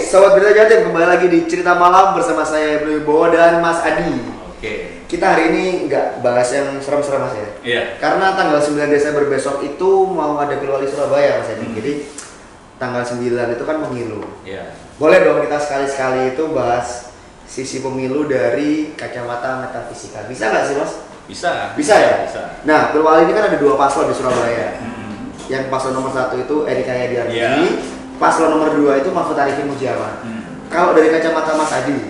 Sobat Berita Jatim, kembali lagi di Cerita Malam bersama saya Ibnu Wibowo dan Mas Adi. Oke. Kita hari ini nggak bahas yang serem-serem Mas ya. Iya. Karena tanggal 9 Desember besok itu mau ada Pilwali Surabaya Mas Adi. Jadi tanggal 9 itu kan pemilu. Iya. Boleh dong kita sekali-sekali itu bahas sisi pemilu dari kacamata metafisika. Bisa nggak sih Mas? Bisa. Bisa ya? Bisa. Nah, Pilwali ini kan ada dua paslon di Surabaya. Yang paslon nomor 1 itu Edi Cahyadi. Iya. Paslon nomor 2 itu Mahfud Arifin Mujiono. Kalau dari kacamata Mas Adi,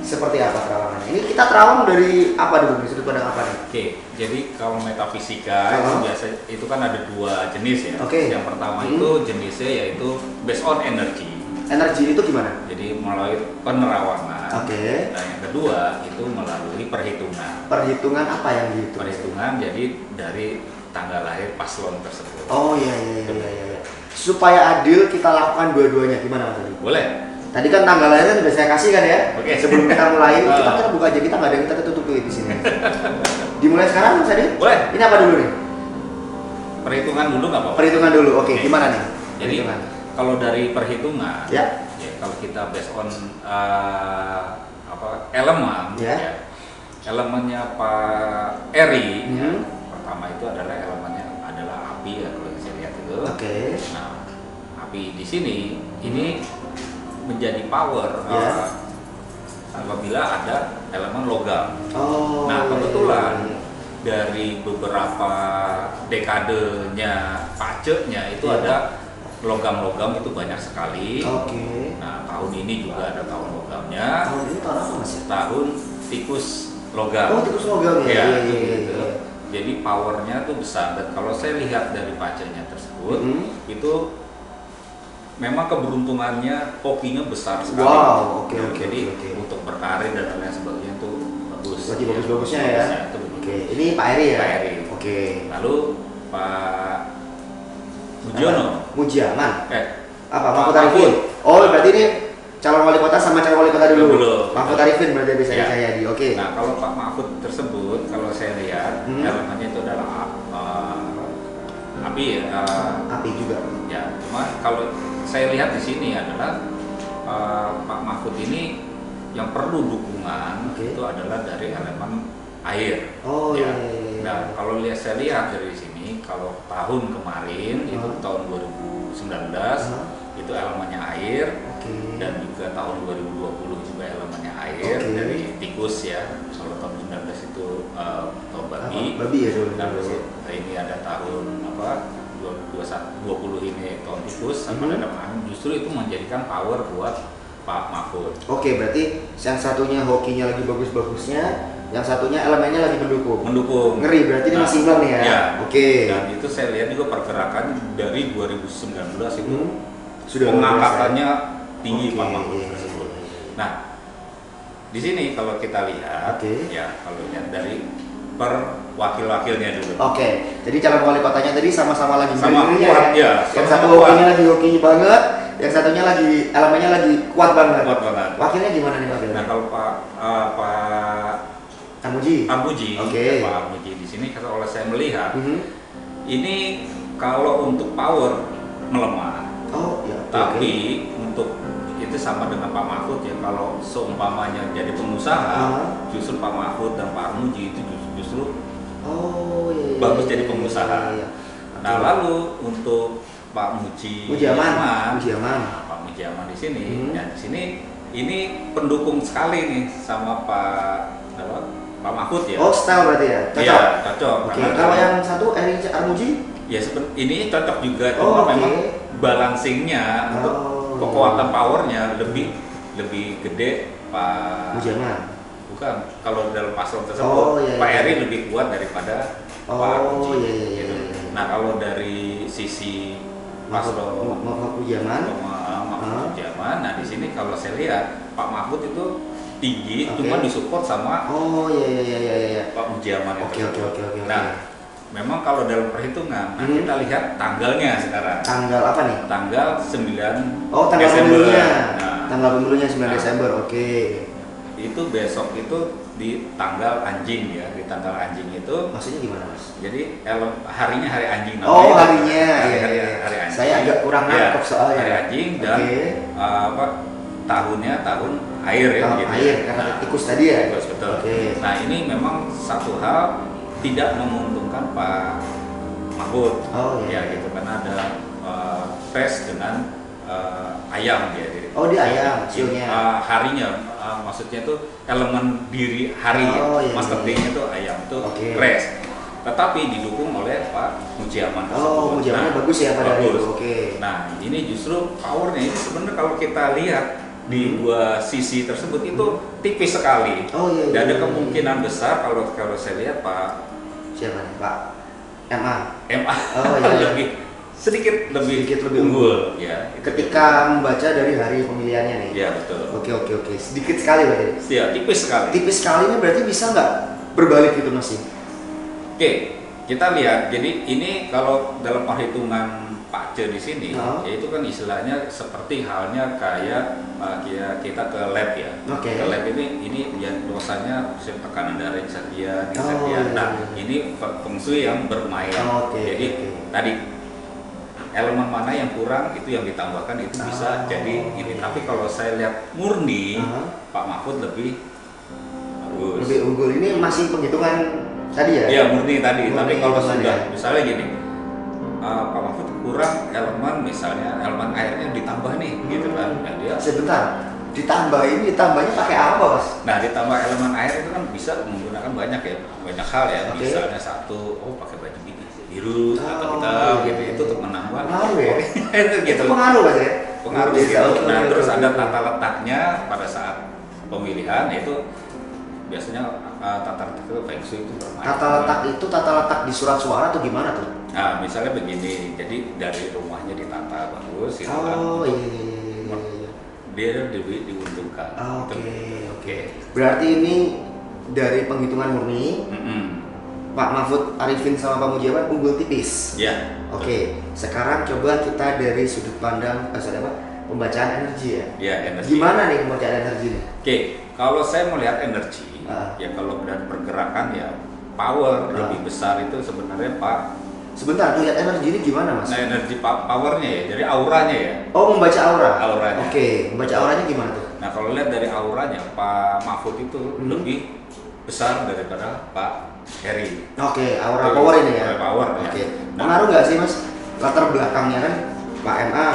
seperti apa terawangannya? Ini kita terawang dari apa dulu? Dari sudut pandang apa nih? Oke, jadi kalau metafisika itu biasa itu kan ada dua jenis ya. Oke. Yang pertama itu jenisnya yaitu based on energy. Energi itu gimana? Jadi melalui penerawangan. Oke. Nah, yang kedua itu melalui perhitungan. Perhitungan apa yang gitu? Perhitungan jadi dari tanggal lahir paslon tersebut. Oh iya. Supaya adil kita lakukan dua-duanya, gimana Mas Adi? Boleh. Tadi kan tanggal lahirnya sudah saya kasih kan ya. Oke. Sebelum kita mulai, kita buka aja, kita nggak ada yang kita tutupi di sini. Dimulai sekarang Mas Adi? Boleh. Ini apa dulu nih? Perhitungan dulu nggak apa-apa. Perhitungan dulu. Oke, Oke. gimana nih? Jadi Perhitungan. kalau dari perhitungan, Ya. kalau kita based on elemen, Ya. elemennya Pak Eri, Hmm. pertama itu adalah elemennya adalah api ya kalau saya lihat itu. Oke. Nah, api di sini ini menjadi power Ya. apabila ada elemen logam. Oh. Nah, kebetulan iya. dari beberapa dekadenya paceknya itu Ya. ada logam-logam itu banyak sekali. Oke. Nah, tahun ini juga ada tahun logamnya. Tahun ini tahun apa Mas? Tahun tikus logam. Oh, tikus logam ya. Ya, Iya. gitu. Jadi powernya tuh besar. Dan kalau saya lihat dari paceknya tersebut, itu memang keberuntungannya hokinya besar sekali. Wow, oke. Jadi untuk berkarir dan lain sebagainya itu bagus. Berarti bagus-bagusnya ya. Itu begitu. Oke, ini Pak Eri ya? Pak Eri. Oke. Lalu Pak Mujiono. Mujiaman. Apa? Pak Mahfud Arifin. Mahfud. Oh, berarti ini calon wali kota sama calon wali kota dulu. Dulu. Mahfud Arifin berarti bisa Ya. Cahyadi. Oke. Nah, kalau Pak Mahfud tersebut, kalau saya lihat elemennya itu adalah api ya. Api juga. Ya, cuma kalau saya lihat di sini adalah Pak Mahfud ini yang perlu dukungan Oke. itu adalah dari elemen air. Oh ya. iya. Nah, kalau saya lihat dari sini, kalau tahun kemarin itu tahun 2019 itu elemennya air. Oke. Dan juga tahun 2020 juga elemennya air dari tikus ya. Kalau tahun 19 itu tahun babi. Babi ya dulu. Dan ini ada tahun 2020 ini tahun tikus sama ada angin. Justru itu menjadikan power buat Pak Mahfud. Oke, berarti yang satunya hokinya lagi bagus-bagusnya, yang satunya elemennya lagi mendukung. Ngeri, berarti ini masih imbang nih ya. Ya. Oke. Dan itu saya lihat juga pergerakan dari 2019 itu Sudah pengangkatannya tinggi Oke. Pak Mahfud tersebut. Nah, di sini kalau kita lihat, ya kalau lihat dari per wakil-wakilnya dulu. Oke, jadi calon wali kotanya tadi sama-sama lagi Sama berdiri kuat, ya. Yang Sama satu kuat. hokinya lagi hoki banget, yang satunya lagi elemennya lagi kuat banget. Kuat banget. Wakilnya gimana nih wakilnya? Nah, kalau Pak Armuji. Oke. Pak Armuji di sini kalau saya melihat ini kalau untuk power melemah. Oh, ya. Tapi untuk itu sama dengan Pak Mahfud ya, kalau seumpamanya jadi pengusaha, justru Pak Mahfud dan Pak Armuji itu justru bagus jadi pengusaha. Iya. Nah, lalu untuk Pak Mujiaman. Pak Mujiaman di sini, ya di sini ini pendukung sekali nih sama Pak Mahfud ya. Oh, style berarti ya? Cocok? Iya, cocok. Oke, Karena kalau yang satu Eri Armuji? ya ini cocok juga, cuma memang balancingnya untuk kekuatan powernya lebih gede Pak Mujiaman. bukan, kalau dalam paslon tersebut Pak Eri lebih kuat daripada Pak Armuji. Gitu. Nah, kalau dari sisi paslon Mahfud Mujiaman. Mujiaman, nah di sini kalau saya lihat Pak Mahfud itu tinggi, cuma disupport sama Pak Mujiaman itu. Oke. Nah, memang kalau dalam perhitungan, nah kita lihat tanggalnya sekarang. Tanggal apa nih? Tanggal 9 Oh, tanggal Desember. pemilunya. Nah, Tanggal pemilunya 9 Desember. Oke. itu besok itu di tanggal anjing ya, di tanggal anjing itu. Maksudnya gimana, Mas? Jadi harinya hari anjing. Oh, harinya. Hari anjing. Saya agak kurang nangkep soalnya. Hari anjing dan tahunnya tahun air ya. Tahun gitu. air karena tikus tadi ya. Tikus, betul. Oke. Nah ini memang satu hal tidak menguntungkan Pak Mahfud. Oh iya. Ya gitu karena ada tes dengan ayam ya. Oh dia ayam, sionya. Harinya, maksudnya itu elemen diri hari. Oh, iya, Master iya. D-nya itu ayam itu Oke. crash. Tetapi didukung oleh Pak Mujiaman tersebut. Oh, Mujiamannya bagus ya pada hari bagus. itu. Oke. Nah, ini justru powernya ini sebenarnya kalau kita lihat di dua sisi tersebut itu tipis sekali. Oh iya. Dan ada iya. kemungkinan besar kalau saya lihat Pak Siapa nih Pak? MA. MA Oh iya. sedikit lebih unggul. unggul ya. Ketika membaca dari hari pemilihannya nih. Ya betul. Oke. Sedikit sekali berarti. Ya tipis sekali. Tipis sekali ini berarti bisa nggak berbalik gitu Mas? Oke, kita lihat. Jadi ini kalau dalam perhitungan Pak Ce di sini, yaitu kan istilahnya seperti halnya kayak kita ke lab ya. Oke. Ke lab ini ya dosanya tekanan darah sekian, iya. Nah, ini feng shui yang bermain. Jadi tadi elemen mana yang kurang itu yang ditambahkan itu bisa jadi ini. Tapi kalau saya lihat murni, Pak Mahfud lebih bagus. Lebih unggul. Ini masih penghitungan tadi ya? Iya murni tadi. Tapi kalau sudah ya? misalnya gini, Pak Mahfud kurang elemen misalnya elemen airnya ditambah nih, gitu kan? Nah, dia Sebentar. Ditambahnya pakai apa Mas? Nah ditambah elemen air itu kan bisa menggunakan banyak hal ya. Misalnya satu, pakai baju biru atau hitam gitu, itu untuk menambah. Pengaruh ya? Gitu. Itu pengaruh Mas ya? Pengaruh gitu. Nah terus ada tata letaknya pada saat pemilihan, yaitu biasanya tata letak itu feng shui itu bermain. Tata letak di surat suara atau gimana tuh? Nah misalnya begini, jadi dari rumahnya ditata bagus gitu kan. Iya. Dia lebih diuntungkan. Oke. Berarti ini dari penghitungan murni, Pak Mahfud Arifin sama Pak Mujiaman unggul tipis. Ya. Oke. Sekarang coba kita dari sudut pandang pembacaan energi ya. Ya, energi. Gimana nih pembacaan energi nih? Oke, kalau saya melihat energi, ya kalau dari pergerakan ya power lebih besar itu sebenarnya Pak. Sebentar, lihat energi ini gimana Mas? Nah, energi powernya ya, jadi auranya ya. Oh, membaca aura? Auranya. Oke, membaca auranya gimana tuh? Nah, kalau lihat dari auranya, Pak Mahfud itu lebih besar daripada Pak Heri. Oke, aura power ini ya? Power ya. Oke. Pengaruh nggak sih Mas? Latar belakangnya kan Pak MA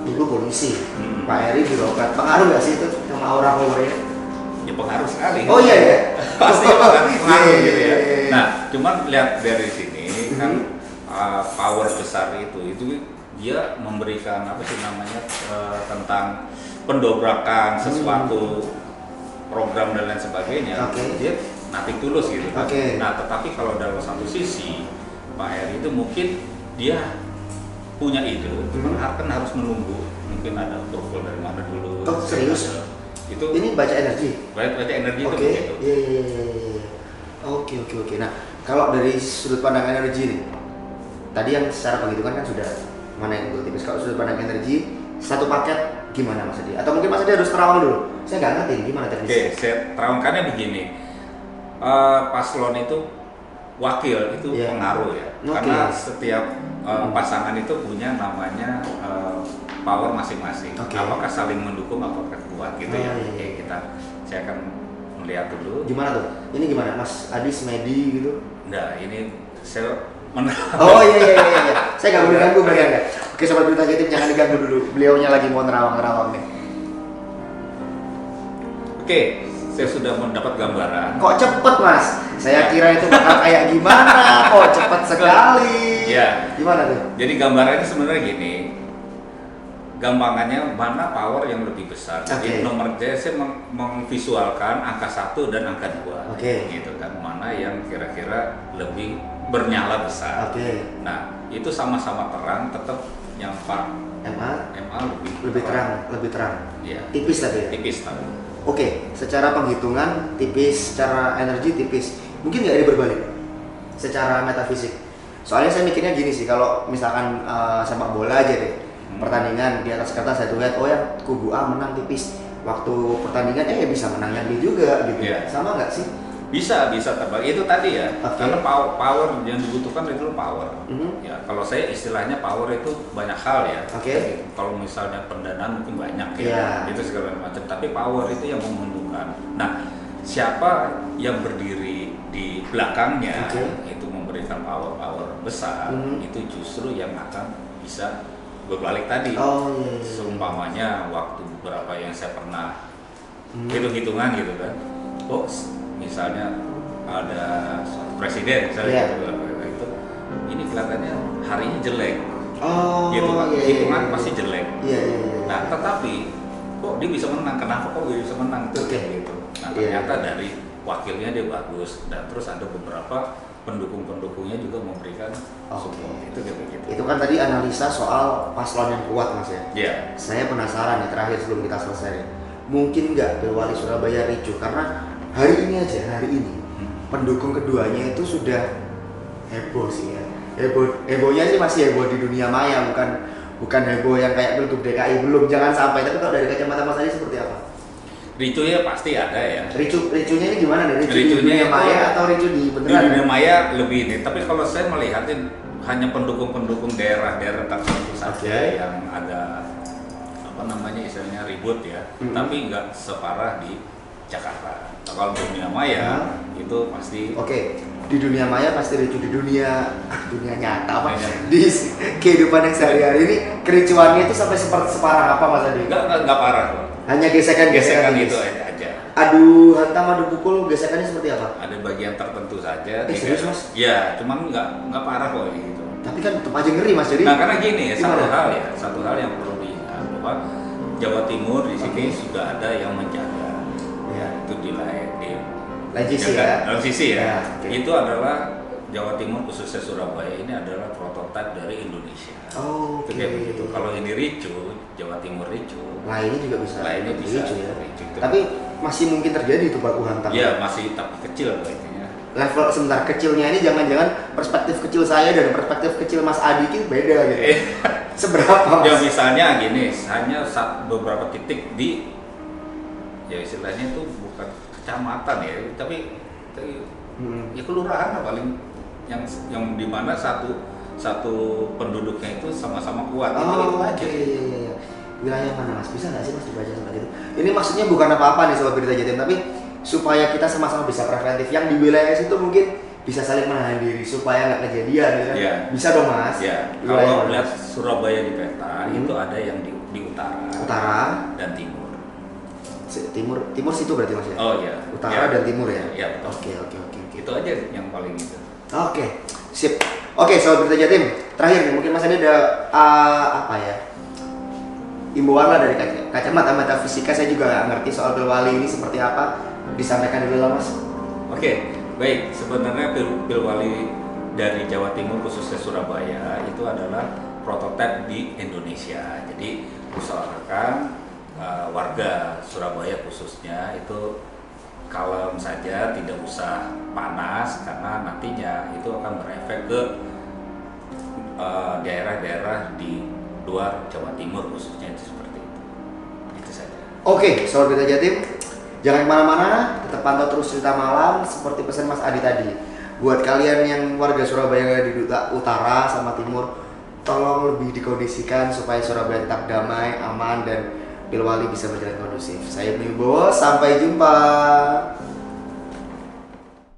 dulu polisi, Pak Heri birokrat. Pengaruh nggak sih itu sama aura powernya? Ya pengaruh sekali. Oh iya ya? Pasti pengaruh gitu ya. Nah, cuman lihat dari sini kan power besar itu dia memberikan apa sih namanya tentang pendobrakan sesuatu program dan lain sebagainya. Dia nating tulus gitu kan. Nah, tetapi kalau dalam satu sisi Pak Heri itu mungkin dia punya ide, cuman kan harus menunggu, mungkin ada approval dari mana dulu. Oh, serius? Itu ini baca energi? Baca energi itu begitu? Iya. Oke. Nah, kalau dari sudut pandang energi nih, tadi yang secara penghitungan kan sudah mana yang unggul tipis. Kalau sudut pandang energi, satu paket gimana Mas Adi? Atau mungkin Mas Adi harus terawang dulu? Saya nggak ngerti gimana teknisnya. Oke, saya terawangkannya begini. Paslon itu wakil itu pengaruh ya. Karena setiap pasangan itu punya namanya power masing-masing. Apakah saling mendukung, apakah kuat gitu ya. Oke, saya akan melihat dulu. Gimana tuh? Ini gimana Mas Adi semedi gitu? Nah, ini saya Oh iya. Saya nggak boleh ganggu berarti ya. Oke, sobat berita Jatim jangan diganggu dulu. Beliaunya lagi mau nerawang nih. Oke, saya sudah mendapat gambaran. Kok cepet Mas? Saya kira itu bakal kayak gimana? Kok cepet sekali? Ya. Gimana tuh? Jadi gambarannya sebenarnya gini. Gampangannya mana power yang lebih besar. Jadi nomor saya memvisualkan angka 1 dan angka 2. Gitu kan. Mana yang kira-kira lebih bernyala besar. Nah, itu sama-sama terang, tetap yang Pak MA lebih terang. Ya. Tipis tadi ya? Tipis tadi. Oke, secara penghitungan tipis, secara energi tipis. Mungkin nggak ini berbalik secara metafisik. Soalnya saya mikirnya gini sih, kalau misalkan sepak bola aja deh, pertandingan di atas kertas saya lihat, yang kubu A menang tipis. Waktu pertandingan bisa menang yang B juga gitu. Sama nggak sih? Bisa terbagi itu tadi ya. Oke. Karena power yang dibutuhkan itu power. Mhm. Ya, kalau saya istilahnya power itu banyak hal ya. Oke. Jadi, kalau misalnya pendanaan mungkin banyak ya. Iya. Itu segala macam. Tapi power itu yang menguntungkan. Nah, siapa yang berdiri di belakangnya Oke. itu memberikan power besar, itu justru yang akan bisa berbalik tadi. Oh iya. Seumpamanya waktu beberapa yang saya pernah hitung-hitungan gitu kan. Oh, misalnya ada suatu presiden misalnya gitu, itu ini kelihatannya harinya jelek. Oh Gitu kan. iya. Hitungan pasti jelek. Iya. Nah, tetapi kok dia bisa menang? Kenapa kok dia bisa menang? Oke. Gitu. Nah, ternyata dari wakilnya dia bagus dan terus ada beberapa pendukung-pendukungnya juga memberikan support. Itu gitu. Itu kan tadi analisa soal paslon yang kuat Mas ya. Iya. Saya penasaran nih terakhir sebelum kita selesai. Mungkin nggak Pilwali Surabaya ricuh karena hari ini pendukung keduanya itu sudah heboh sih ya. Hebohnya sih masih heboh di dunia maya, bukan heboh yang kayak Pilgub DKI belum, jangan sampai. Tapi kalau dari kacamata Mas Adi seperti apa? Ricuhnya pasti ada ya. Ricuhnya ini gimana nih? Ricuh di Ricuhnya dunia itu maya atau ricuh di Di beneran? dunia maya lebih ini. Tapi kalau saya melihatin hanya pendukung-pendukung daerah-daerah tertentu saja yang ada istilahnya ribut ya. Tapi nggak separah di Jakarta. Kalau dunia maya itu pasti. Di dunia maya pasti ricuh, di dunia nyata apa? Di kehidupan yang sehari-hari ini kericuannya itu sampai separah apa Mas Adi? Nggak parah kok. Hanya gesekan itu aja. Adu hantam, adu pukul, gesekannya seperti apa? Ada bagian tertentu saja. Serius Mas? Ya, cuman nggak parah kok gitu. Tapi kan tetap aja ngeri Mas, jadi. Nah, karena gini, gimana? satu hal yang perlu diingat bahwa Jawa Timur di sini sudah ada yang menjaga. Ya, itu di lain sisi ya. Dalam sisi ya. Ya, Itu adalah Jawa Timur khususnya Surabaya ini adalah prototipe dari Indonesia. Itu kayak begitu. Kalau ini ricuh, Jawa Timur ricuh. Lainnya juga bisa. Lainnya bisa ricuh ya. ricuh. Tapi masih mungkin terjadi itu baku hantam. Iya, masih tapi kecil kayaknya. Level sebentar kecilnya ini jangan-jangan perspektif kecil saya dan perspektif kecil Mas Adi itu beda gitu. Seberapa Mas? Ya misalnya gini, hanya beberapa titik di ya istilahnya itu bukan kecamatan ya, tapi ya kelurahan lah paling yang di mana satu penduduknya itu sama-sama kuat. Itu aja. Iya. Wilayah mana Mas? Bisa nggak sih Mas dibaca seperti itu? Ini maksudnya bukan apa-apa nih sobat Berita Jatim, tapi supaya kita sama-sama bisa preventif. Yang di wilayah situ mungkin bisa saling menahan diri supaya nggak kejadian gitu kan? Ya. Bisa dong Mas. Ya. Kalau lihat Surabaya di peta itu ada yang di utara dan timur. Timur situ berarti Mas ya? Oh iya. Utara dan timur ya? Iya betul. Oke. Itu aja yang paling itu. Oke, sip. Oke, sobat Berita Jatim. Terakhir nih, mungkin Mas Adi ada imbauan lah dari kacamata metafisika. Saya juga nggak ngerti soal Pilwali ini seperti apa. Disampaikan dulu lah Mas. Oke, baik. Sebenarnya Pilwali dari Jawa Timur khususnya Surabaya itu adalah prototipe di Indonesia. Jadi usahakan warga Surabaya khususnya itu kalem saja, tidak usah panas karena nantinya itu akan berefek ke daerah-daerah di luar Jawa Timur khususnya itu seperti itu. Itu saja. Oke, sobat Berita Jatim, jangan kemana-mana, tetap pantau terus Cerita Malam seperti pesan Mas Adi tadi. Buat kalian yang warga Surabaya di utara sama timur, tolong lebih dikondisikan supaya Surabaya tetap damai, aman dan Pilwali bisa berjalan kondusif. Saya Ibnu Wibowo, sampai jumpa.